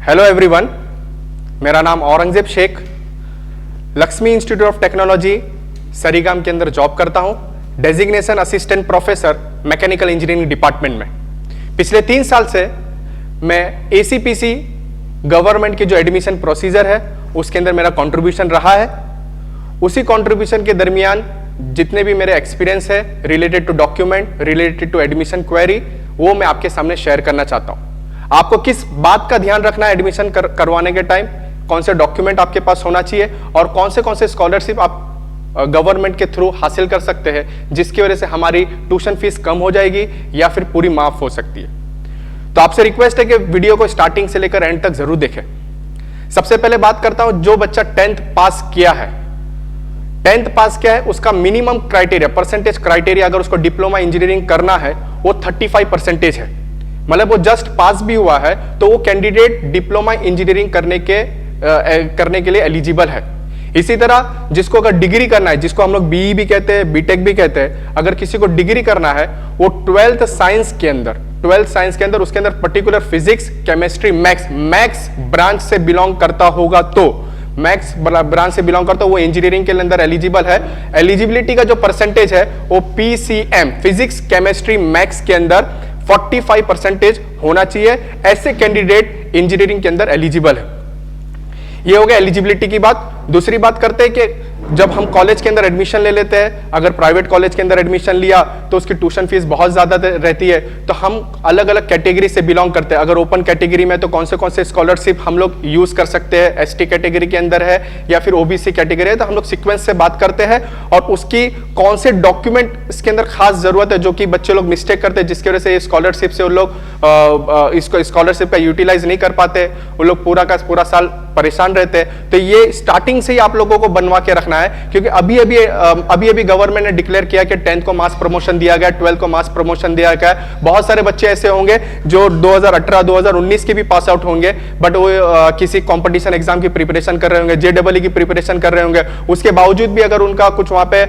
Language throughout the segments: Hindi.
हेलो एवरीवन, मेरा नाम Aurangzeb Shaikh, Laxmi institute of technology Sarigam के अंदर जॉब करता हूं, designation assistant professor mechanical engineering department में। पिछले 3 साल से मैं एसीपीसी गवर्नमेंट की जो एडमिशन प्रोसीजर है उसके अंदर मेरा कंट्रीब्यूशन रहा है। उसी कंट्रीब्यूशन के दरमियान जितने भी मेरे एक्सपीरियंस है related to document, related to admission query, वो मैं आपके सामने शेयर करना चाहता हूं। आपको किस बात का ध्यान रखना है एडमिशन करवाने के टाइम, कौन से डॉक्यूमेंट आपके पास होना चाहिए और कौन से स्कॉलरशिप आप गवर्नमेंट के थ्रू हासिल कर सकते हैं, जिसकी वजह से हमारी ट्यूशन फीस कम हो जाएगी या फिर पूरी माफ हो सकती है। तो आपसे रिक्वेस्ट है कि वीडियो को स्टार्टिंग से लेकर एंड तक जरूर देखें। सबसे पहले बात करता हूं, जो बच्चा 10th पास किया है, 10th पास किया है, उसका मिनिमम क्राइटेरिया, परसेंटेज क्राइटेरिया अगर उसको डिप्लोमा इंजीनियरिंग करना है वो 35% है। मतलब वो जस्ट पास भी हुआ है तो वो कैंडिडेट डिप्लोमा इंजीनियरिंग करने के लिए एलिजिबल है। इसी तरह जिसको अगर डिग्री करना है, जिसको हम लोग बीई भी कहते हैं, बीटेक भी कहते हैं, अगर किसी को डिग्री करना है वो 12th साइंस के अंदर उसके अंदर particular physics, chemistry, maths branch से बिलोंग करता होगा तो वो इंजीनियरिंग के अंदर एलिजिबल है। एलिजिबिलिटी का जो परसेंटेज है वो पीसीएम, फिजिक्स, केमिस्ट्री, मैथ्स के अंदर 45% होना चाहिए। ऐसे कैंडिडेट इंजीनियरिंग के अंदर एलिजिबल है। ये हो गया एलिजिबिलिटी की बात। दूसरी बात करते हैं कि जब हम कॉलेज के अंदर एडमिशन ले लेते हैं, अगर प्राइवेट कॉलेज के अंदर एडमिशन लिया तो उसकी ट्यूशन फीस बहुत ज्यादा रहती है। तो हम अलग अलग कैटेगरी से बिलोंग करते हैं। अगर ओपन कैटेगरी में तो कौन से स्कॉलरशिप हम लोग यूज कर सकते हैं, एसटी कैटेगरी के अंदर है या फिर ओबीसी कैटेगरी है, तो हम लोग सीक्वेंस से बात करते हैं और उसकी कौन से डॉक्यूमेंट इसके अंदर खास जरूरत है, जो कि बच्चे लोग मिस्टेक करते हैं, जिसकी वजह से स्कॉलरशिप से उन लोग इसको स्कॉलरशिप का यूटिलाइज नहीं कर पाते, उन लोग पूरा का पूरा साल परेशान रहते हैं। तो ये स्टार्टिंग से ही आप लोगों को बनवा के रखना है, क्योंकि अभी गवर्नमेंट ने डिक्लेयर किया कि 10th को मास प्रमोशन दिया गया, 12th को मास प्रमोशन दिया गया। बहुत सारे बच्चे ऐसे होंगे जो 2018, 2019 के भी पास आउट होंगे, बट वो किसी कंपटीशन एग्जाम की प्रिपरेशन कर रहे होंगे, जेडब्ल्यू की प्रिपरेशन कर रहे होंगे। उसके बावजूद भी अगर उनका कुछ वहां पे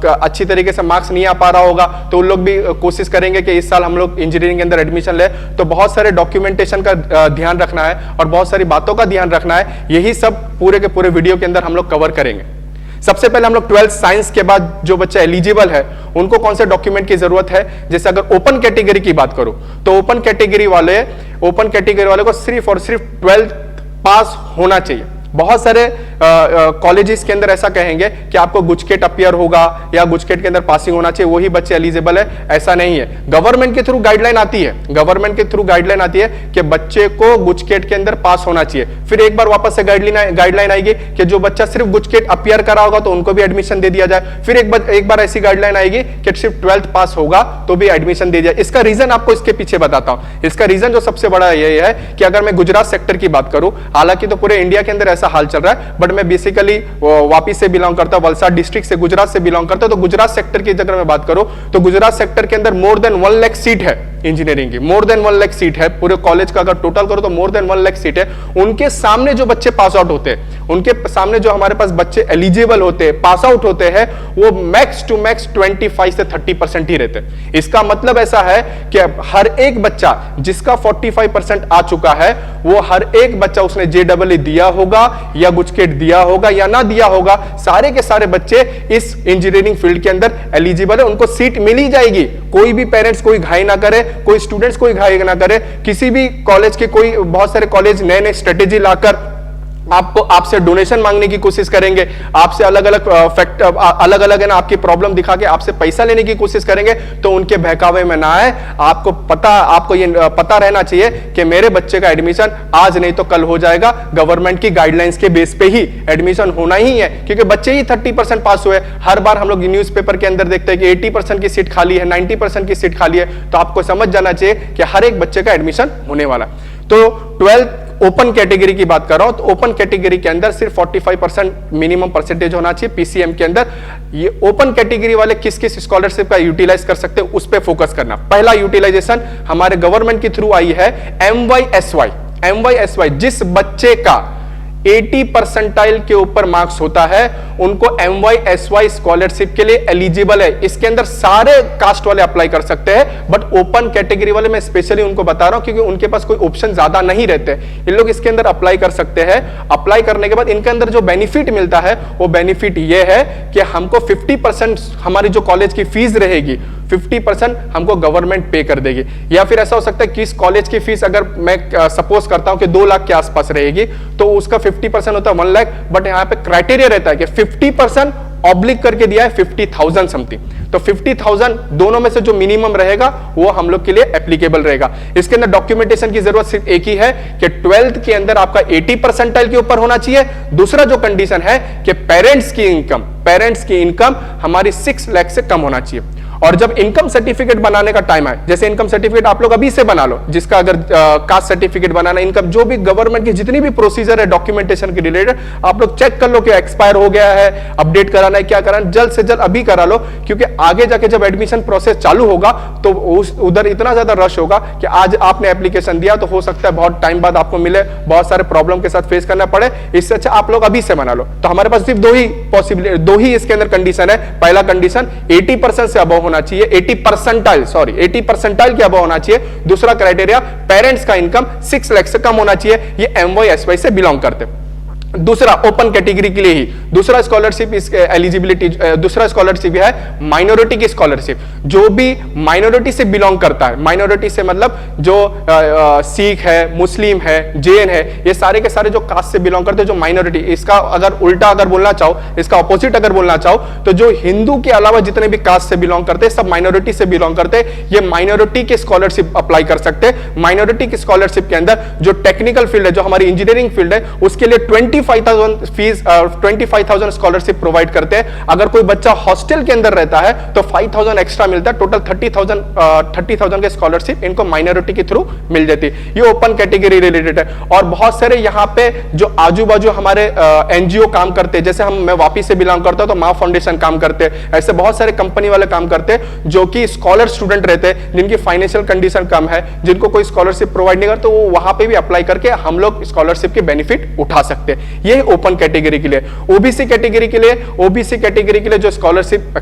अच्छी तरीके से मार्क्स नहीं आ पा रहा होगा तो उन लोग भी कोशिश करेंगे कि इस साल हम लोग इंजीनियरिंग के अंदर एडमिशन ले। तो बहुत सारे डॉक्यूमेंटेशन का ध्यान रखना है और बहुत सारी बातों का ध्यान रखना है। यही सब पूरे के पूरे वीडियो के अंदर हम लोग कवर करेंगे। सबसे पहले हम लोग 12th साइंस के बाद जो बच्चा एलिजिबल है उनको कौन से डॉक्यूमेंट की जरूरत है। जैसे अगर ओपन कैटेगरी की बात करूं तो ओपन कैटेगरी वाले को सिर्फ और सिर्फ 12th पास होना चाहिए। बहुत सारे कॉलेजेस के अंदर ऐसा कहेंगे कि आपको गुजकेट अपीयर होगा या गुजकेट के अंदर पासिंग होना चाहिए, वही बच्चे एलिजिबल है। ऐसा नहीं है। गवर्नमेंट के थ्रू गाइडलाइन आती है कि बच्चे को गुजकेट के अंदर पास होना चाहिए। फिर एक बार वापस से गाइडलाइन आएगी कि जो बच्चा सिर्फ गुजकेट अपीयर करा होगा तो उनको भी एडमिशन दे दिया जाए। फिर एक बार ऐसी गाइडलाइन आएगी कि सिर्फ 12th पास होगा तो भी एडमिशन दे दिया। इसका रीजन आपको इसके पीछे बताता हूं। इसका रीजन जो सबसे बड़ा ये है कि अगर मैं गुजरात सेक्टर की बात करूं, हालांकि तो पूरे इंडिया के अंदर हाल चल रहा है, बट मैं बेसिकली वापी से बिलोंग करता हूं, वलसाड डिस्ट्रिक्ट से, गुजरात से बिलोंग करता हूं। तो गुजरात सेक्टर की अगर मैं बात करूं तो गुजरात सेक्टर के अंदर मोर देन 1 लाख सीट है इंजीनियरिंग की, मोर देन 1 लाख सीट है। पूरे कॉलेज का अगर टोटल करो तो मोर देन 1 लाख सीट है। उनके सामने जो बच्चे पास आउट होते हैं, उनके सामने जो हमारे पास बच्चे एलिजिबल होते हैं, पास आउट होते हैं, वो मैक्स टू मैक्स 25 से 30% ही रहते हैं। इसका मतलब ऐसा है कि हर एक बच्चा जिसका 45% आ चुका है, वो हर एक बच्चा उसने जेडब्ल्यू दिया होगा या गुजकेट दिया होगा या ना दिया होगा, सारे के सारे बच्चे इस इंजीनियरिंग फील्ड के अंदर एलिजिबल है। उनको सीट मिल ही जाएगी। कोई भी पेरेंट्स कोई घाई ना करे, कोई स्टूडेंट्स कोई घाई ना करे। किसी भी कॉलेज के बहुत सारे कॉलेज नए स्ट्रेटेजी लाकर आपसे डोनेशन मांगने की कोशिश करेंगे, आपसे अलग अलग है ना आपकी प्रॉब्लम दिखा के आपसे पैसा लेने की कोशिश करेंगे। तो उनके बहकावे में ना आए। आपको ये पता रहना चाहिए कि मेरे बच्चे का एडमिशन आज नहीं तो कल हो जाएगा। गवर्नमेंट की गाइडलाइंस के बेस पे ही एडमिशन होना ही है, क्योंकि बच्चे ही 30% पास हुए। हर बार हम लोग न्यूज़पेपर के अंदर देखते हैं कि 80% की सीट खाली है, 90% की सीट खाली है। तो आपको समझ जाना चाहिए कि हर एक बच्चे का एडमिशन होने वाला। तो 12th ओपन कैटेगरी की बात कर रहा हूं तो ओपन कैटेगरी के अंदर सिर्फ 45% मिनिमम परसेंटेज होना चाहिए पीसीएम के अंदर। ये ओपन कैटेगरी वाले किस किस स्कॉलरशिप का यूटिलाइज कर सकते हैं उस पर फोकस करना। पहला यूटिलाइजेशन हमारे गवर्नमेंट के थ्रू आई है MYSY। जिस बच्चे का 80 परसेंटाइल के ऊपर मार्क्स होता है, उनको MYSY स्कॉलरशिप के लिए एलिजिबल है। इसके अंदर सारे कास्ट वाले अप्लाई कर सकते हैं, बट ओपन कैटेगरी वाले मैं स्पेशली उनको बता रहा हूं क्योंकि उनके पास कोई ऑप्शन ज्यादा नहीं रहते, इन लोग इसके अंदर अप्लाई कर सकते हैं। अप्लाई करने के बाद इनके अंदर जो बेनिफिट मिलता है वो बेनिफिट ये है कि हमको 50% हमारी जो कॉलेज की फीस रहेगी 50% हमको गवर्नमेंट पे कर देगी। या फिर ऐसा हो सकता है कि इस कॉलेज की फीस अगर मैं सपोज करता हूं कि 2 लाख के आसपास रहेगी तो उसका 50% होता है 1 लाख, बट यहां पे क्राइटेरिया रहता है कि 50% ऑब्लिक करके दिया है 50,000 समथिंग, तो 50,000 दोनों में से जो मिनिमम रहेगा वो हम लोग के लिए एप्लीकेबल रहेगा। इसके अंदर डॉक्यूमेंटेशन की जरूरत सिर्फ एक ही है कि 12th के अंदर आपका 80 परसेंटाइल के ऊपर होना चाहिए। दूसरा जो कंडीशन है कि पेरेंट्स की इनकम हमारी 6 लाख से कम होना चाहिए। और जब इनकम सर्टिफिकेट बनाने का टाइम है, जैसे इनकम सर्टिफिकेट आप लोग अभी से बना लो, जिसका अगर कास्ट सर्टिफिकेट बनाना, इनकम जो भी गवर्नमेंट की जितनी भी प्रोसीजर है डॉक्यूमेंटेशन के रिलेटेड, आप लोग चेक कर लो कि एक्सपायर हो गया है, अपडेट कराना है, क्या कराना है, जल्द से जल्द अभी करा लो, क्योंकि आगे जाके जब एडमिशन प्रोसेस चालू होगा तो उधर इतना ज्यादा रश होगा कि आज आपने एप्लीकेशन दिया तो हो सकता है बहुत टाइम बाद आपको मिले, बहुत सारे प्रॉब्लम के साथ फेस करना पड़े। इससे अच्छा आप लोग अभी से बना लो। तो हमारे पास सिर्फ दो ही इसके अंदर कंडीशन है। पहला कंडीशन 80% से अबव होना चाहिए, 80 परसेंटाइल के अबव होना चाहिए। दूसरा क्राइटेरिया पेरेंट्स का इनकम 6 लाख से कम होना चाहिए, ये MYSY से बिलोंग करते। दूसरा ओपन कैटेगरी के लिए ही दूसरा स्कॉलरशिप एलिजिबिलिटी, दूसरा स्कॉलरशिप है माइनॉरिटी की स्कॉलरशिप। जो भी माइनॉरिटी से बिलोंग करता है, माइनॉरिटी से मतलब जो सिख है, मुस्लिम है, जैन है, ये सारे के सारे जो कास्ट से बिलोंग करते हैं, जो माइनॉरिटी, इसका अगर उल्टा अगर बोलना चाहो, इसका ऑपोजिट अगर बोलना चाहो तो जो हिंदू के अलावा जितने भी कास्ट से बिलोंग करते हैं सब माइनॉरिटी से बिलोंग करते हैं, ये माइनॉरिटी की स्कॉलरशिप अप्लाई कर सकते हैं। माइनॉरिटी की स्कॉलरशिप के अंदर जो टेक्निकल फील्ड है, जो हमारी इंजीनियरिंग फील्ड है, उसके लिए 25,000 स्कॉलरशिप प्रोवाइड करते हैं। अगर कोई बच्चा हॉस्टल के अंदर रहता है तो 5,000 एक्स्ट्रा मिलता है। टोटल 30,000 के स्कॉलरशिप इनको माइनॉरिटी के थ्रू मिल जाती है। ये ओपन कैटेगरी रिलेटेड है। और बहुत सारे यहाँ पे जो आजू बाजू हमारे एनजीओ काम करते हैं, जैसे मैं वापी से बिलोंग करता हूं तो माँ फाउंडेशन काम करते हैं, ऐसे बहुत सारे कंपनी वाले काम करते हैं जो कि स्कॉलर स्टूडेंट रहते हैं, जिनकी फाइनेंशियल कंडीशन कम है, जिनको कोई स्कॉलरशिप प्रोवाइड नहीं करते, वो वहां पे भी अप्लाई करके हम लोग स्कॉलरशिप के बेनिफिट उठा सकते हैं। ये ओपन कैटेगरी के लिए। ओबीसी कैटेगरी के लिए जो स्कॉलरशिप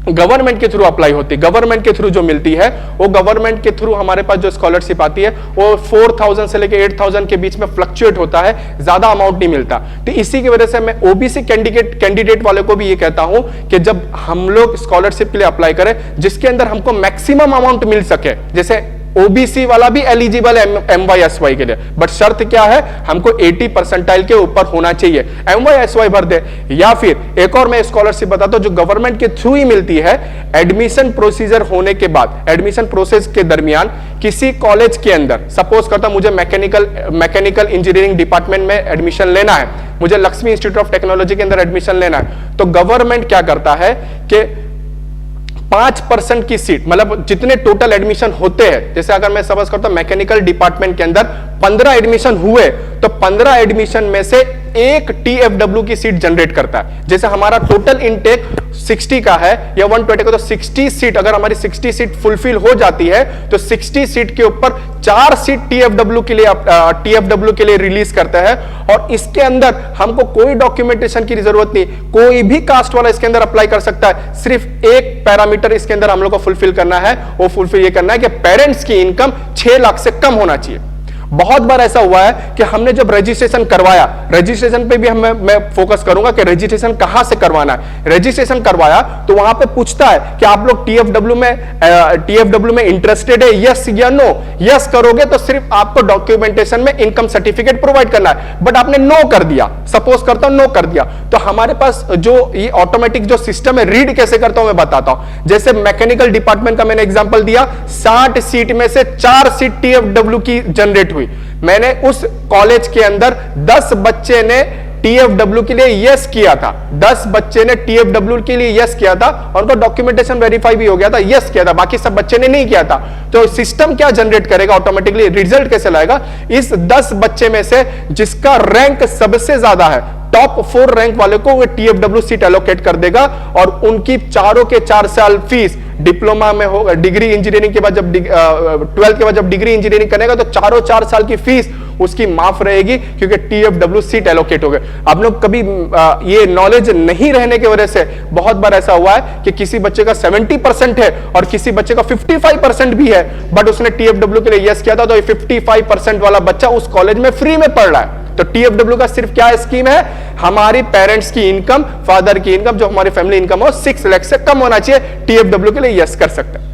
गवर्नमेंट के थ्रू अप्लाई होती है, गवर्नमेंट के थ्रू जो मिलती है, वो गवर्नमेंट के थ्रू हमारे पास जो स्कॉलरशिप आती है वो 4,000 से लेकर 8,000 के बीच में फ्लक्चुएट होता है, ज्यादा अमाउंट नहीं मिलता। तो इसी की वजह से मैं ओबीसी कैंडिडेट वाले को भी ये कहता हूं कि जब हम लोग स्कॉलरशिप के लिए अप्लाई करें जिसके अंदर हमको मैक्सिमम अमाउंट मिल सके, जैसे ओबीसी वाला भी एलिजिबल है MYSY के लिए, बट शर्त क्या है, हमको 80 परसेंटाइल के ऊपर होना चाहिए, MYSY भर दे। या फिर एक और मैं स्कॉलरशिप बताता हूं जो गवर्नमेंट के थ्रू ही मिलती है। एडमिशन प्रोसीजर होने के बाद, एडमिशन प्रोसेस के दरमियान किसी कॉलेज के अंदर, सपोज करता मुझे मैकेनिकल इंजीनियरिंग डिपार्टमेंट में एडमिशन लेना है, मुझे लक्ष्मी इंस्टीट्यूट ऑफ टेक्नोलॉजी के अंदर एडमिशन लेना है, तो गवर्नमेंट क्या करता है कि 5% की सीट, मतलब जितने टोटल एडमिशन होते हैं, जैसे अगर मैं सपोज करता हूं मैकेनिकल डिपार्टमेंट के अंदर 15 एडमिशन हुए तो 15 एडमिशन में से एक TFW की सीट जनरेट करता है। जैसे हमारा टोटल इनटेक 60 का है या 120 का, तो 60 सीट, अगर हमारी 60 सीट फुलफिल हो जाती है तो 60 सीट के ऊपर 4 सीट TFW के लिए रिलीज करता है। और इसके अंदर हमको कोई डॉक्यूमेंटेशन की जरूरत नहीं, कोई भी कास्ट वाला इसके अंदर अप्लाई कर सकता है। सिर्फ एक पैरामीटर इसके अंदर हम लोग को फुलफिल करना है, वो फुलफिल ये करना है कि पेरेंट्स की इनकम 6 लाख से कम होना चाहिए। बहुत बार ऐसा हुआ है कि हमने जब रजिस्ट्रेशन करवाया, रजिस्ट्रेशन पे भी मैं फोकस करूंगा कि रजिस्ट्रेशन कहां से करवाना है। रजिस्ट्रेशन करवाया तो वहां पे पूछता है कि आप लोग TFW में इंटरेस्टेड है, यस या नो। यस करोगे तो सिर्फ आपको डॉक्यूमेंटेशन में इनकम सर्टिफिकेट प्रोवाइड करना है, बट आपने नो कर दिया, सपोज करता हूं नो कर दिया, तो हमारे पास जो ये ऑटोमेटिक जो सिस्टम है, रीड कैसे करता हूं मैं बताता हूं। जैसे मैकेनिकल डिपार्टमेंट का मैंने एग्जांपल दिया, 60 सीट में से 4 सीट TFW की जनरेट हुई। मैंने उस कॉलेज के अंदर 10 बच्चे ने TFW के लिए यस किया था, 10 बच्चे ने TFW के लिए यस किया था और उनका डॉक्यूमेंटेशन वेरीफाई भी हो गया था, यस किया था, बाकी सब बच्चे ने नहीं किया था। तो सिस्टम क्या जनरेट करेगा ऑटोमेटिकली, रिजल्ट कैसे लाएगा, इस 10 बच्चे में से जिसका रैंक सबसे ज्यादा है, टॉप 4 रैंक वाले को वो TFW सीट एलोकेट कर देगा और उनकी चारों के 4 साल फीस, डिप्लोमा में हो, डिग्री इंजीनियरिंग के बाद जब 12th के बाद जब डिग्री इंजीनियरिंग करेगा तो चारों 4 साल की फीस उसकी माफ रहेगी, क्योंकि TFW सीट एलोकेट हो गए। आप लोग कभी ये नॉलेज नहीं रहने की वजह से बहुत बार ऐसा हुआ है कि किसी बच्चे का 70% है और किसी बच्चे का 55% भी है, बट उसने TFW के लिए यस किया था, तो ये 55% वाला बच्चा उस कॉलेज में फ्री में पढ़ रहा है। तो TFW का सिर्फ क्या स्कीम है, हमारी पेरेंट्स की इनकम, फादर की इनकम, जो हमारी फैमिली इनकम हो 6 लाख से कम होना चाहिए, TFW के लिए यस कर सकते हैं।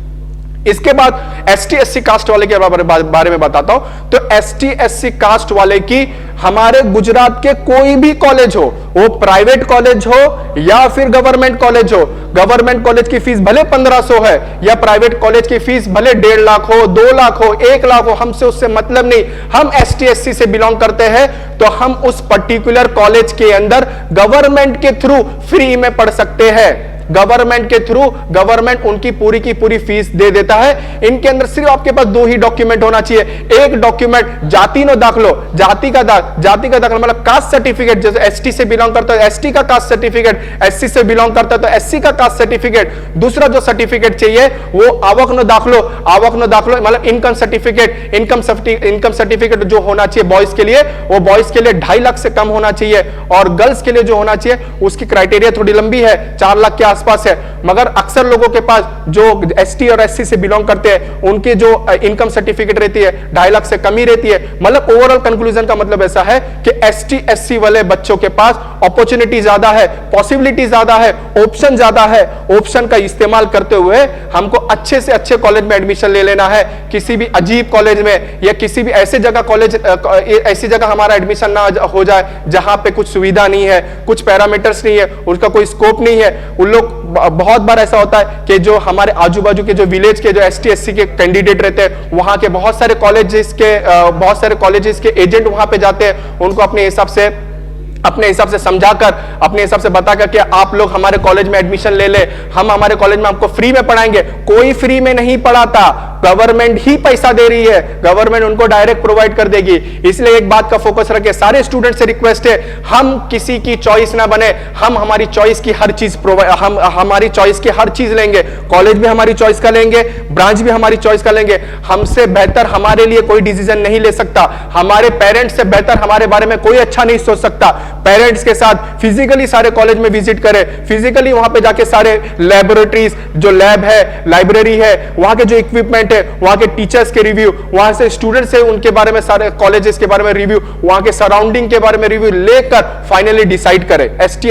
इसके बाद ST SC कास्ट वाले के बारे में बताता हूं। तो ST SC कास्ट वाले की हमारे गुजरात के कोई भी कॉलेज हो, वो प्राइवेट कॉलेज हो या फिर गवर्नमेंट कॉलेज हो, गवर्नमेंट कॉलेज की फीस भले 1500 है या प्राइवेट कॉलेज की फीस भले 1.5 लाख हो, 2 लाख हो, 1 लाख हो, हमसे उससे मतलब नहीं। हम ST SC से बिलोंग करते हैं तो हम उस पर्टिकुलर कॉलेज के अंदर गवर्नमेंट के थ्रू फ्री में पढ़ सकते हैं। गवर्नमेंट के थ्रू गवर्नमेंट उनकी पूरी की पूरी फीस दे देता है। इनके अंदर सिर्फ आपके पास 2 ही डॉक्यूमेंट होना चाहिए। एक डॉक्यूमेंट जाति नो दाखलो, जाति का दाखला मतलब कास्ट सर्टिफिकेट, जैसे ST से बिलोंग करता है ST का कास्ट सर्टिफिकेट, SC से बिलोंग करता है तो SC का कास्ट सर्टिफिकेट। दूसरा जो सर्टिफिकेट चाहिए वो आवक नो दाखलो मतलब इनकम सर्टिफिकेट जो होना चाहिए बॉयज के लिए, वो बॉयज के लिए 2.5 लाख से कम होना चाहिए, और गर्ल्स के लिए जो होना चाहिए उसकी क्राइटेरिया थोड़ी लंबी है, 4 लाख के आसपास है। मगर अक्सर लोगों के पास जो ST और SC से बिलोंग करते हैं उनके जो इनकम सर्टिफिकेट रहती है 2.5 लाख से कम ही रहती है। मतलब ओवरऑल कंक्लूजन का मतलब ऐसा है कि ST SC वाले बच्चों के पास अपॉर्चुनिटी ज्यादा है, पॉसिबिलिटी ज्यादा है, ऑप्शन ज्यादा है। ऑप्शन का इस्तेमाल करते हुए हमको अच्छे से अच्छे कॉलेज में एडमिशन ले लेना है। किसी भी अजीब कॉलेज में या किसी भी ऐसे जगह हमारा एडमिशन ना हो जाए जहां पे कुछ सुविधा नहीं है, कुछ पैरामीटर्स नहीं है, उसका कोई स्कोप नहीं है। उन लोग बहुत बार ऐसा होता है कि जो हमारे आजू बाजू के जो विलेज के जो ST SC के कैंडिडेट रहते हैं, वहां के बहुत सारे कॉलेजेस के एजेंट वहां पे जाते हैं, उनको अपने हिसाब से समझाकर, अपने हिसाब से बताकर कि आप लोग हमारे कॉलेज में एडमिशन ले ले, हम हमारे कॉलेज में आपको फ्री में पढ़ाएंगे। कोई फ्री में नहीं पढ़ाता, गवर्नमेंट ही पैसा दे रही है, गवर्नमेंट उनको डायरेक्ट प्रोवाइड कर देगी। इसलिए एक बात का फोकस रखें, सारे स्टूडेंट से रिक्वेस्ट है, हम किसी की चॉइस ना बने, हम हमारी चॉइस की हर चीज हमारी चॉइस की हर चीज लेंगे। कॉलेज भी हमारी चॉइस का लेंगे, ब्रांच भी हमारी चॉइस का लेंगे। हमसे बेहतर हमारे लिए कोई डिसीजन नहीं ले सकता, हमारे पेरेंट्स से बेहतर हमारे बारे में कोई अच्छा नहीं सोच सकता। पेरेंट्स के साथ फिजिकली सारे कॉलेज में विजिट करें, फिजिकली वहां पे जाके सारे लैबोरेटरीज, जो लैब है, लाइब्रेरी है, वहां के जो इक्विपमेंट है, वहां के टीचर्स के रिव्यू, वहां से स्टूडेंट्स है उनके बारे में, सारे कॉलेजेस के बारे में रिव्यू, वहां के सराउंडिंग के बारे में रिव्यू लेकर फाइनली डिसाइड करें। ST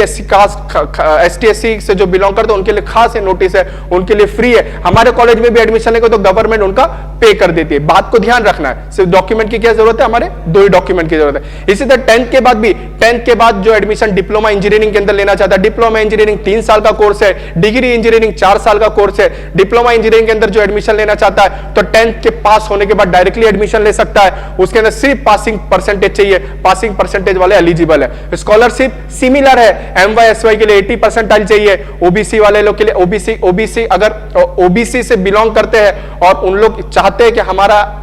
SC से जो बिलोंग करते हैं उनके लिए खास नोटिस है, उनके लिए फ्री है। हमारे कॉलेज में भी एडमिशन लेंगे तो गवर्नमेंट उनका पे कर देती है। बात को ध्यान रखना है, सिर्फ डॉक्यूमेंट की क्या जरूरत है, हमारे 2 ही डॉक्यूमेंट की जरूरत है। इसी तरह 10th के बाद जो एडमिशन डिप्लोमा इंजीनियरिंग के अंदर लेना चाहता है, डिप्लोमा इंजीनियरिंग 3 साल का कोर्स है, डिग्री इंजीनियरिंग 4 साल का कोर्स है। डिप्लोमा इंजीनियरिंग के अंदर जो एडमिशन लेना चाहता है तो 10th के पास होने के बाद डायरेक्टली एडमिशन ले सकता है। उसके अंदर सिर्फ पासिंग परसेंटेज चाहिए, पासिंग परसेंटेज वाले एलिजिबल है। स्कॉलरशिप सिमिलर है, MYSY के लिए 80% चाहिए, OBC वाले लोग के लिए OBC अगर OBC से बिलोंग करते हैं और उन लोग चाहते हैं कि हमारा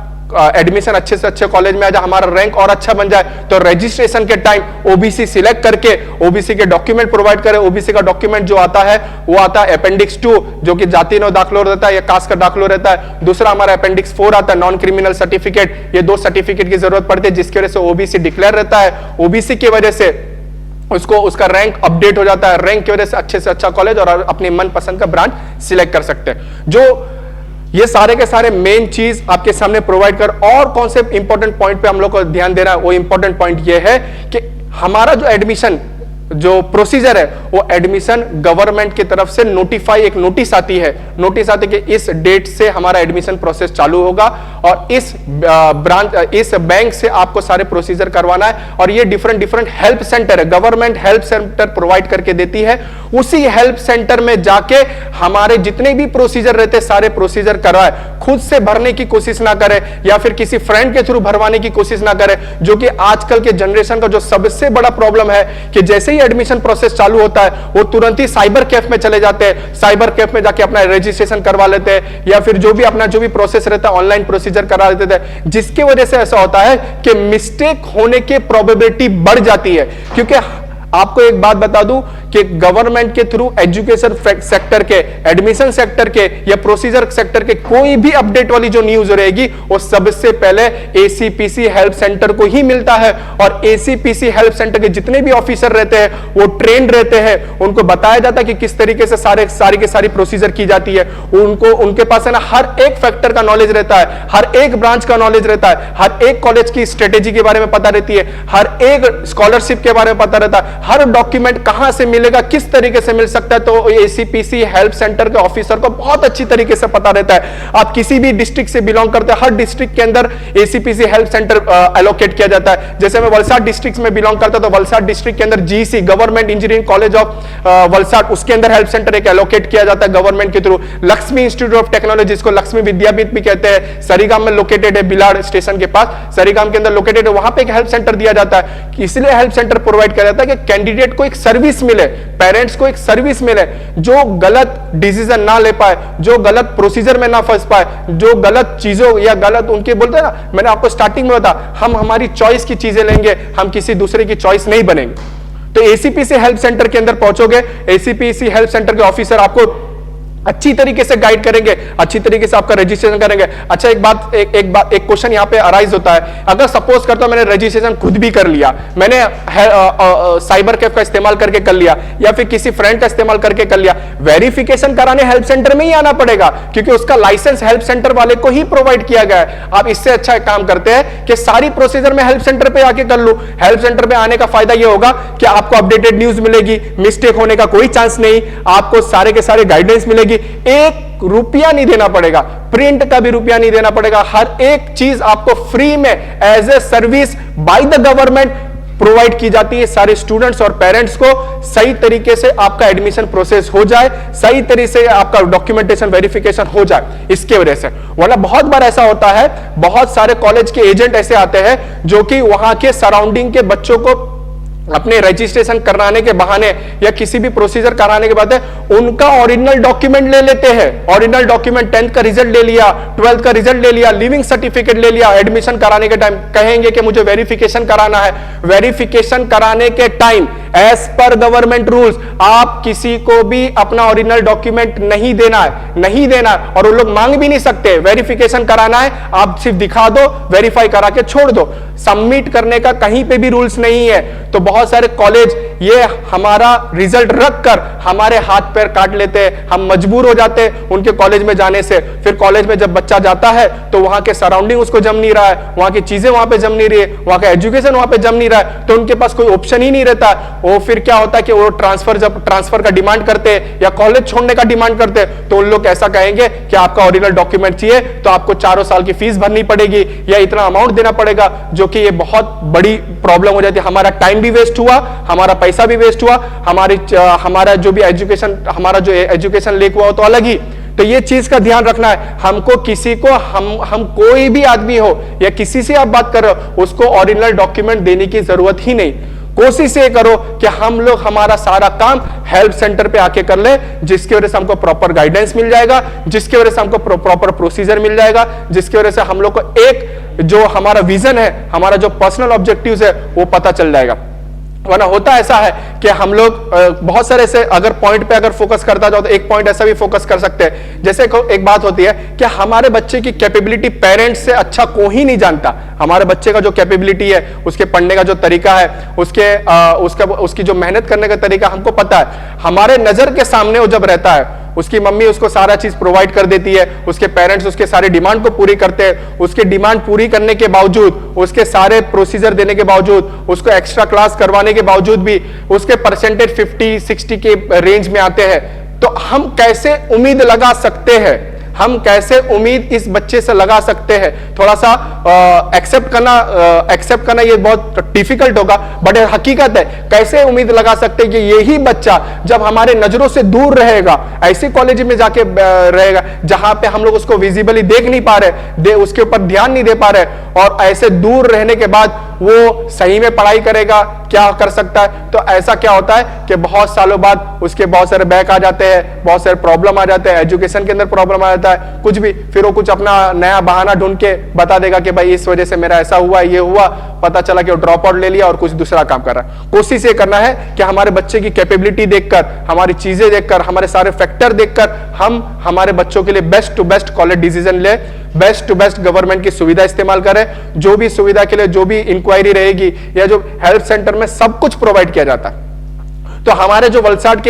एडमिशन अच्छे से अच्छे कॉलेज में आ जाए, हमारा रैंक और अच्छा बन जाए, तो रजिस्ट्रेशन के टाइम OBC सिलेक्ट करके OBC के डॉक्यूमेंट प्रोवाइड करें। OBC का डॉक्यूमेंट जो आता है वो आता है अपेंडिक्स 2 जो कि जाति नो दाखलो रहता है या कास्ट का दाखलो रहता है। दूसरा हमारा अपेंडिक्स 4 आता है नॉन क्रिमिनल सर्टिफिकेट। ये 2 सर्टिफिकेट की जरूरत पड़ती है जिसकी वजह से OBC डिक्लेयर रहता है। OBC की वजह से उसका रैंक अपडेट हो जाता है, रैंक की वजह से अच्छे अच्छा कॉलेज और अपनी मनपसंद का ब्रांच सिलेक्ट कर सकते हैं। जो ये सारे के सारे मेन चीज आपके सामने प्रोवाइड कर, और कौन से इंपॉर्टेंट पॉइंट पे हम लोग को ध्यान देना है, वो इंपॉर्टेंट पॉइंट ये है कि हमारा जो एडमिशन जो प्रोसीजर है वो एडमिशन गवर्नमेंट की तरफ से एक नोटिस आती है, नोटिस आती है कि इस डेट से हमारा एडमिशन प्रोसेस चालू होगा और इस बैंक से आपको सारे प्रोसीजर करवाना है। और ये डिफरेंट हेल्प सेंटर है, गवर्नमेंट हेल्प सेंटर प्रोवाइड करके देती है। उसी हेल्प सेंटर में जाके हमारे जितने भी प्रोसीजर रहते सारे प्रोसीजर करवाए, खुद से भरने की कोशिश ना करें या फिर किसी फ्रेंड के थ्रू भरवाने की कोशिश ना करें, जो कि आजकल के जनरेशन का जो सबसे बड़ा प्रॉब्लम है कि जैसे एडमिशन प्रोसेस चालू होता है वो तुरंत ही साइबर कैफ में चले जाते हैं, साइबर कैफ में जाके अपना रजिस्ट्रेशन करवा लेते हैं या फिर जो भी प्रोसेस रहता है ऑनलाइन प्रोसीजर करा लेते थे, जिसकी वजह से ऐसा होता है कि मिस्टेक होने की प्रोबेबिलिटी बढ़ जाती है। क्योंकि आपको एक बात बता दूं कि कि गवर्नमेंट के थ्रू एजुकेशन सेक्टर के, एडमिशन सेक्टर के या प्रोसीजर सेक्टर के कोई भी अपडेट वाली जो न्यूज रहेगी वो सबसे पहले एसीपीसी हेल्प सेंटर को ही मिलता है। और एसीपीसी हेल्प सेंटर के जितने भी ऑफिसर रहते हैं वो ट्रेंड रहते हैं, उनको बताया जाता है कि किस तरीके से सारी की सारी प्रोसीजर की जाती है। उनको उनके पास है ना हर एक फैक्टर का नॉलेज रहता है, हर एक ब्रांच का नॉलेज रहता है, हर एक कॉलेज की स्ट्रेटेजी के बारे में पता रहती है, हर एक स्कॉलरशिप के बारे में पता रहता है, हर डॉक्यूमेंट कहां से मिलेगा, किस तरीके से मिल सकता है। तो एसीपीसी हेल्प सेंटर के ऑफिसर को बहुत अच्छी तरीके से पता रहता है। आप किसी भी डिस्ट्रिक्ट से बिलोंग करते हैं, हर डिस्ट्रिक्ट के अंदर एसीपीसी हेल्प सेंटर एलोकेट किया जाता है। जैसे मैं वलसाड डिस्ट्रिक्ट में बिलोंग करता तो वलसाड डिस्ट्रिक्ट के अंदर GC government engineering college of Valsad, उसके अंदर हेल्प सेंटर एक एलोकेट किया जाता है गवर्नमेंट के through. Lakshmi institute of technology, इसको लक्ष्मी विद्यापीठ भी कहते हैं, सरीगाम में लोकेटेड है, बिलाड़ स्टेशन के पास सरीगाम के अंदर लोकेटेड है, वहां पे एक हेल्प सेंटर दिया जाता है। इसलिए हेल्प सेंटर प्रोवाइड किया जाता है कि कैंडिडेट को एक सर्विस मिले, पेरेंट्स को एक सर्विस मिले, जो गलत डिसीजन ना ले पाए, जो गलत प्रोसीजर में ना फंस पाए, जो गलत चीजों या गलत उनके बोलते हैं ना, मैंने आपको स्टार्टिंग में बताया हम हमारी चॉइस की चीजें लेंगे, हम किसी दूसरे की चॉइस नहीं बनेंगे। तो एसीपीसी हेल्प सेंटर के अंदर पहुंचोगे, एसीपीसी हेल्प सेंटर के ऑफिसर आपको अच्छी तरीके से गाइड करेंगे, अच्छी तरीके से आपका रजिस्ट्रेशन करेंगे। अच्छा एक क्वेश्चन यहां पे अराइज होता है, अगर सपोज करता हूं मैंने रजिस्ट्रेशन खुद भी कर लिया, मैंने साइबर कैफ का इस्तेमाल करके कर लिया या फिर किसी फ्रेंड का इस्तेमाल करके कर लिया, वेरिफिकेशन कराने हेल्प सेंटर में ही आना पड़ेगा क्योंकि उसका लाइसेंस हेल्प सेंटर वाले को ही प्रोवाइड किया गया है। आप इससे अच्छा एक काम करते हैं कि सारी प्रोसीजर में हेल्प सेंटर पे आके कर लो। हेल्प सेंटर पे आने का फायदा यह होगा कि आपको अपडेटेड न्यूज मिलेगी, मिस्टेक होने का कोई चांस नहीं, आपको सारे के सारे गाइडेंस मिलेगी, एक रुपया नहीं देना पड़ेगा, प्रिंट का भी रुपया नहीं देना पड़ेगा, हर एक चीज आपको फ्री में as a service by the government provide की जाती है। सारे स्टूडेंट्स और पेरेंट्स को सही तरीके से आपका एडमिशन प्रोसेस हो जाए, सही तरीके से आपका डॉक्यूमेंटेशन वेरिफिकेशन हो जाए, इसके वजह से। वरना बहुत बार ऐसा होता है, बहुत सारे कॉलेज के एजेंट ऐसे आते हैं जो कि वहां के सराउंडिंग के बच्चों को अपने रजिस्ट्रेशन कराने के बहाने या किसी भी प्रोसीजर कराने के बाद उनका ओरिजिनल डॉक्यूमेंट ले लेते हैं। ओरिजिनल डॉक्यूमेंट 10th का रिजल्ट ले लिया, 12th का रिजल्ट ले लिया, लिविंग सर्टिफिकेट ले लिया, एडमिशन कराने के टाइम कहेंगे कि मुझे वेरिफिकेशन कराना है। वेरिफिकेशन कराने के time as per government rules आप किसी को भी अपना ओरिजिनल डॉक्यूमेंट नहीं देना है, नहीं देना है, और वो लोग मांग भी नहीं सकते। वेरिफिकेशन कराना है, आप सिर्फ दिखा दो, वेरीफाई करा के छोड़ दो, सबमिट करने का कहीं पे भी रूल्स नहीं है। तो बहुत सारे कॉलेज ये हमारा रिजल्ट रख कर हमारे हाथ पैर काट लेते हैं, हम मजबूर हो जाते हैं उनके कॉलेज में जाने से। फिर कॉलेज में जब बच्चा जाता है तो वहां के सराउंडिंग उसको जम नहीं रहा है, वहां की चीजें वहां पे जम नहीं रही है, वहां का एजुकेशन वहां पे जम नहीं रहा है, तो उनके पास कोई ऑप्शन ही नहीं रहता। वो फिर क्या होता है कि वो जब ट्रांसफर का डिमांड करते हैं या कॉलेज छोड़ने का डिमांड करते हैं तो उन लोग ऐसा कहेंगे कि आपका ओरिजिनल डॉक्यूमेंट चाहिए तो आपको 4 साल की फीस भरनी पड़ेगी या इतना अमाउंट देना पड़ेगा, जो कि ये बहुत बड़ी प्रॉब्लम हो जाती है। हमारा टाइम भी वेस्ट हुआ, हमारा पैसा भी वेस्ट हुआ, हमारा जो भी एजुकेशन, हमारा जो एजुकेशन लेक हुआ हो तो अलग ही। तो ये चीज का ध्यान रखना है हमको। किसी को हम कोई भी आदमी हो या किसी से आप बात कर रहे हो उसको ओरिजिनल डॉक्यूमेंट देने की जरूरत ही नहीं। कोशिश ये करो कि हम लोग हमारा सारा काम हेल्प सेंटर पे आके कर ले, जिसकी वजह से हमको प्रॉपर गाइडेंस मिल जाएगा, जिसकी वजह से हमको प्रॉपर प्रोसीजर मिल जाएगा, जिसकी वजह से हम लोग को एक जो हमारा विजन है, हमारा जो पर्सनल ऑब्जेक्टिव्स है वो पता चल जाएगा। वरना होता ऐसा है कि हम लोग बहुत सारे ऐसे अगर पॉइंट पे अगर फोकस करता जाओ तो एक पॉइंट ऐसा भी फोकस कर सकते हैं। जैसे एक बात होती है कि हमारे बच्चे की कैपेबिलिटी पेरेंट्स से अच्छा कोई ही नहीं जानता। हमारे बच्चे का जो कैपेबिलिटी है, उसके पढ़ने का जो तरीका है, उसकी जो मेहनत करने का तरीका हमको पता है। हमारे नजर के सामने वो जब रहता है, उसकी मम्मी उसको सारा चीज प्रोवाइड कर देती है, उसके पेरेंट्स उसके सारे डिमांड को पूरी करते हैं, उसके डिमांड पूरी करने के बावजूद, उसके सारे प्रोसीजर देने के बावजूद, उसको एक्स्ट्रा क्लास करवाने के बावजूद भी उसके परसेंटेज 50-60 के रेंज में आते हैं, तो हम कैसे उम्मीद लगा सकते हैं, हम कैसे उम्मीद इस बच्चे से लगा सकते हैं? थोड़ा सा एक्सेप्ट करना ये बहुत डिफिकल्ट होगा, बट हकीकत है। कैसे उम्मीद लगा सकते हैं कि यही बच्चा जब हमारे नजरों से दूर रहेगा, ऐसे कॉलेज में जाके रहेगा जहां पे हम लोग उसको विजिबली देख नहीं पा रहे, उसके ऊपर ध्यान नहीं दे पा रहे, और ऐसे दूर रहने के बाद वो सही में पढ़ाई करेगा, क्या कर सकता है? तो ऐसा क्या होता है कि बहुत सालों बाद उसके बहुत सारे बैक आ जाते हैं, बहुत सारे प्रॉब्लम आ जाते हैं, एजुकेशन के अंदर प्रॉब्लम आ जाता है, कुछ भी, फिर वो कुछ अपना नया बहाना ढूंढ के बता देगा कि भाई इस वजह से मेरा ऐसा हुआ, ये हुआ, पता चला कि वो ड्रॉप आउट ले लिया और कुछ दूसरा काम कर रहा है। कोशिश ये करना है कि हमारे बच्चे की कैपेबिलिटी देखकर, हमारी चीजें देखकर, हमारे सारे फैक्टर देखकर हम हमारे बच्चों के लिए best to best college decision ले, बेस्ट टू बेस्ट गवर्नमेंट की सुविधा इस्तेमाल करें। जो भी सुविधा के लिए जो भी इंक्वायरी रहेगी या जो हेल्प सेंटर में सब कुछ प्रोवाइड किया जाता है। तो हमारे जो वलसाड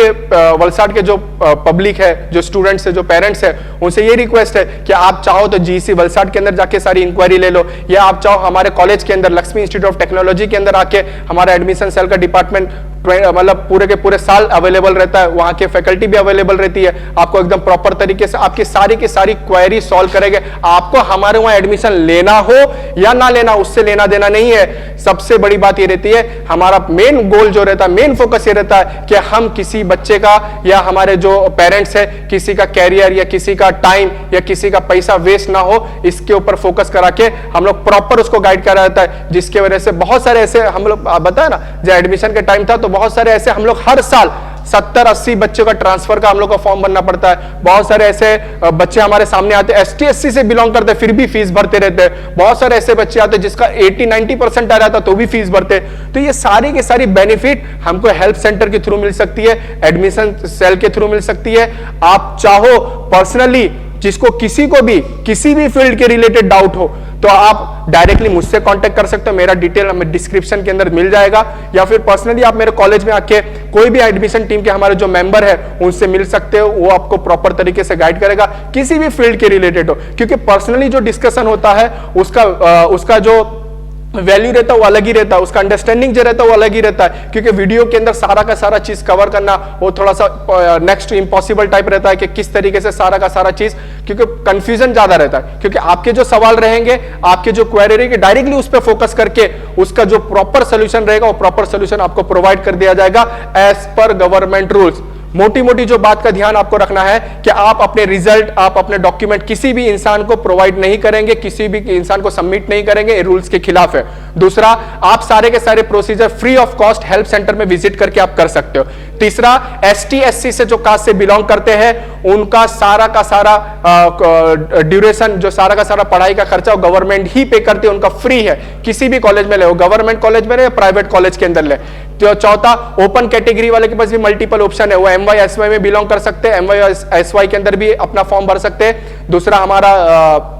के जो पब्लिक है, जो स्टूडेंट्स है, जो पेरेंट्स है, उनसे ये रिक्वेस्ट है कि आप चाहो तो जीसी वलसाड के अंदर जाके सारी इंक्वायरी ले लो, या आप चाहो हमारे कॉलेज के अंदर लक्ष्मी इंस्टीट्यूट ऑफ टेक्नोलॉजी के अंदर आके हमारा एडमिशन सेल का डिपार्टमेंट मतलब पूरे के पूरे साल अवेलेबल रहता है, वहां के फैकल्टी भी अवेलेबल रहती है, आपको एकदम प्रॉपर तरीके से आपकी सारी की सारी क्वेरी सॉल्व करेंगे। आपको हमारे वहां एडमिशन लेना हो या ना लेना, उससे लेना देना नहीं है। सबसे बड़ी बात ये रहती है, हमारा मेन गोल जो रहता है, मेन फोकस ये रहता है कि हम किसी बच्चे का या हमारे जो पेरेंट्स है, किसी का कैरियर या किसी का टाइम या किसी का पैसा वेस्ट ना हो, इसके ऊपर फोकस करा के हम लोग प्रॉपर उसको गाइड करा जाता है। जिसके वजह से बहुत सारे ऐसे हम लोग बताया ना, जब एडमिशन के टाइम था तो बहुत सारे ऐसे हम लोग हर साल 70-80 बच्चों का ट्रांसफर का हम लोग का फॉर्म भरना पड़ता है। बहुत सारे ऐसे बच्चे हमारे सामने आते हैं, ST SC से बिलोंग करते हैं, फिर भी फीस भरते रहते हैं। बहुत सारे ऐसे बच्चे आते हैं जिसका 80-90% आ रहा था तो भी फीस भरते। तो ये सारी की सारी बेनिफिट हमको हेल्प सेंटर के थ्रू मिल सकती है, एडमिशन सेल के थ्रू मिल सकती है। आप चाहो पर्सनली, जिसको किसी को भी किसी भी फील्ड के रिलेटेड डाउट हो, तो आप डायरेक्टली मुझसे कांटेक्ट कर सकते हो। मेरा डिटेल हमें डिस्क्रिप्शन के अंदर मिल जाएगा, या फिर पर्सनली आप मेरे कॉलेज में आके कोई भी एडमिशन टीम के हमारे जो मेंबर है उनसे मिल सकते हो। वो आपको प्रॉपर तरीके से गाइड करेगा, किसी भी फील्ड के रिलेटेड हो। क्योंकि पर्सनली जो डिस्कशन होता है उसका जो वैल्यू रहता है वो अलग ही रहता है, उसका अंडरस्टैंडिंग जो रहता है वो अलग ही रहता है। क्योंकि वीडियो के अंदर सारा का सारा चीज कवर करना वो थोड़ा सा नेक्स्ट इम्पॉसिबल टाइप रहता है कि किस तरीके से सारा का सारा चीज, क्योंकि कंफ्यूजन ज्यादा रहता है। क्योंकि आपके जो सवाल रहेंगे, आपके जो क्वेरी रहेगी, डायरेक्टली उस पर फोकस करके उसका जो प्रॉपर सोल्यूशन रहेगा वो प्रॉपर सोल्यूशन आपको प्रोवाइड कर दिया जाएगा एज पर गवर्नमेंट रूल्स। मोटी मोटी जो बात का ध्यान आपको रखना है कि आप अपने रिजल्ट, आप अपने डॉक्यूमेंट किसी भी इंसान को प्रोवाइड नहीं करेंगे, किसी भी इंसान को सबमिट नहीं करेंगे, ये रूल्स के खिलाफ है। दूसरा, आप सारे के सारे procedure free of cost help centre में विजिट करके आप कर सकते हो। तीसरा, ST SC से जो कास्ट से बिलोंग करते हैं उनका सारा का सारा ड्यूरेशन, जो सारा का सारा पढ़ाई का खर्चा वो गवर्नमेंट ही पे करती है, उनका फ्री है। किसी भी कॉलेज में ले, गवर्नमेंट कॉलेज में ले या प्राइवेट कॉलेज के अंदर ले। तो चौथा, ओपन कैटेगरी वाले के पास भी मल्टीपल ऑप्शन है, वो MY SY में बिलोंग कर सकते हैं, MY SY के अंदर भी अपना फॉर्म भर सकते हैं। दूसरा, हमारा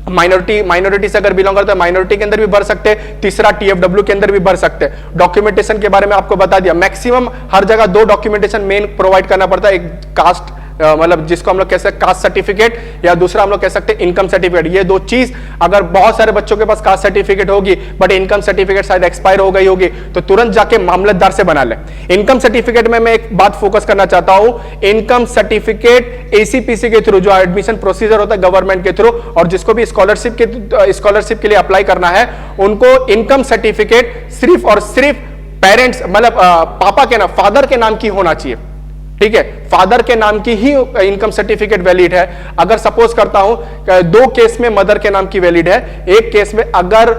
माइनॉरिटी से अगर बिलोंग करते हैं माइनॉरिटी के अंदर भी भर सकते हैं। तीसरा, TFW के अंदर भी भर सकते हैं। डॉक्यूमेंटेशन के बारे में आपको बता दिया, मैक्सिमम हर जगह 2 डॉक्यूमेंटेशन मेन प्रोवाइड करना पड़ता है। एक कास्ट मतलब जिसको हम लोग कह सकते हैं कास्ट सर्टिफिकेट, या दूसरा हम लोग कह सकते हैं इनकम सर्टिफिकेट। ये 2 चीज अगर बहुत सारे बच्चों के पास कास्ट सर्टिफिकेट होगी बट इनकम सर्टिफिकेट शायद एक्सपायर हो गई होगी, तो तुरंत जाके मामलतदार से बना ले। इनकम सर्टिफिकेट में मैं एक बात फोकस करना चाहता हूं, इनकम सर्टिफिकेट ACPC के थ्रू, जो एडमिशन प्रोसीजर होता है गवर्नमेंट के थ्रू, और जिसको भी स्कॉलरशिप के लिए अप्लाई करना है, उनको इनकम सर्टिफिकेट सिर्फ और सिर्फ पेरेंट्स मतलब पापा के नाम, फादर के नाम की होना चाहिए। ठीक है, फादर के नाम की ही इनकम सर्टिफिकेट वैलिड है। अगर सपोज करता हूं 2 केस में मदर के नाम की वैलिड है, एक केस में अगर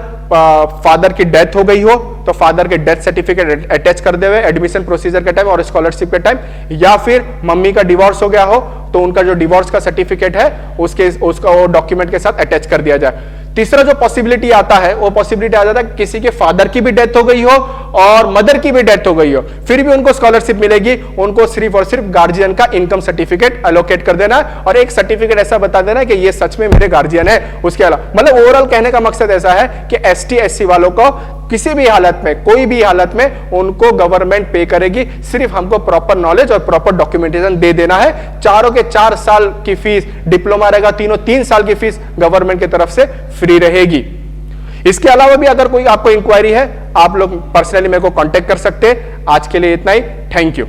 फादर की डेथ हो गई हो तो फादर के डेथ सर्टिफिकेट अटैच कर दे हुए एडमिशन प्रोसीजर के टाइम और स्कॉलरशिप के टाइम, या फिर मम्मी का डिवोर्स हो गया हो तो उनका जो डिवोर्स का सर्टिफिकेट है उसका वो डॉक्यूमेंट के साथ अटैच कर दिया जाए। तीसरा जो पॉसिबिलिटी आता है वो पॉसिबिलिटी आ जाता है किसी के फादर की भी डेथ हो गई हो और मदर की भी डेथ हो गई हो, फिर भी उनको स्कॉलरशिप मिलेगी। उनको सिर्फ और सिर्फ गार्जियन का इनकम सर्टिफिकेट अलोकेट कर देना और एक सर्टिफिकेट ऐसा बता देना कि ये सच में मेरे गार्जियन है। उसके अलावा मतलब ओवरऑल कहने का मकसद ऐसा है कि ST SC वालों को किसी भी हालत में, कोई भी हालत में उनको गवर्नमेंट पे करेगी, सिर्फ हमको प्रॉपर नॉलेज और प्रॉपर डॉक्यूमेंटेशन दे देना है। चारों के 4 साल की फीस, डिप्लोमा रहेगा तीनों 3 साल की फीस गवर्नमेंट की तरफ से फ्री रहेगी। इसके अलावा भी अगर कोई आपको इंक्वायरी है, आप लोग पर्सनली मेरे को कांटेक्ट कर सकते हैं। आज के लिए इतना ही, थैंक यू।